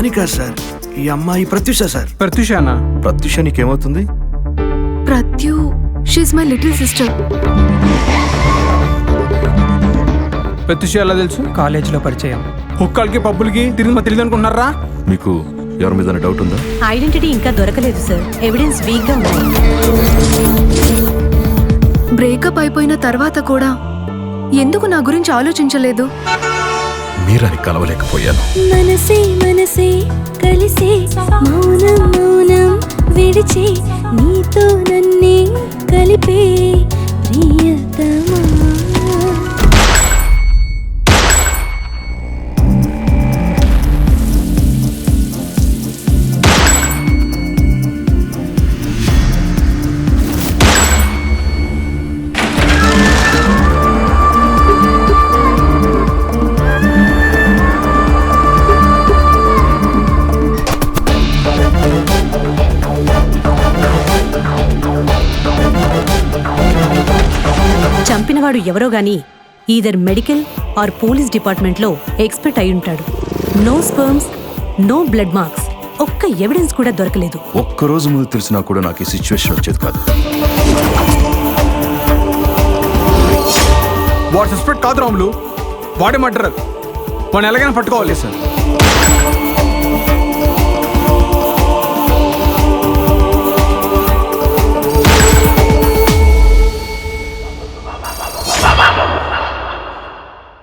దానికా sir, ఈ అమ్మాయి Pratyusha sir. ప్రత్యూషానా? ప్రత్యూష నీకేమవుతుంది? ప్రత్యూ, she my little sister. Pratyusha ఎలా తెలుసు? కాలేజీలో పరిచయం. హుక్కాలకి పబ్బులకి తిరిగి మా తెలియదు అనుకుంటున్నారా? మీకు ఎవరి మీద డౌట్ ఉందా? ఐడెంటిటీ ఇంకా దొరకలేదు సార్, ఎవిడెన్స్ వీక్ గా ఉంది. బ్రేకప్ అయిపోయిన తర్వాత కూడా ఎందుకు నా గురించి ఆలోచించలేదు? మీరని కలవలేకపోయాను. మనసే మనసే కలిసే మౌనం మౌనం విడిచి నీతో నన్నే కలిపే ప్రియతమా. చంపినవాడు ఎవరో గాని either medical or police department లో ఎక్స్పర్ట్ అయి ఉంటాడు. No sperms, no blood marks, ఒక్క ఎవిడెన్స్ కూడా దొరకలేదు. ఒక్కరోజు ముందు తెలిసినా కూడా నాకు ఈ సిచ్యువేషన్ వచ్చేది కాదు. వాడు సస్పెక్ట్ కాదు రాములు, వాడే మర్డరర్. వాడిని ఎలాగైనా పట్టుకోవాలి సార్.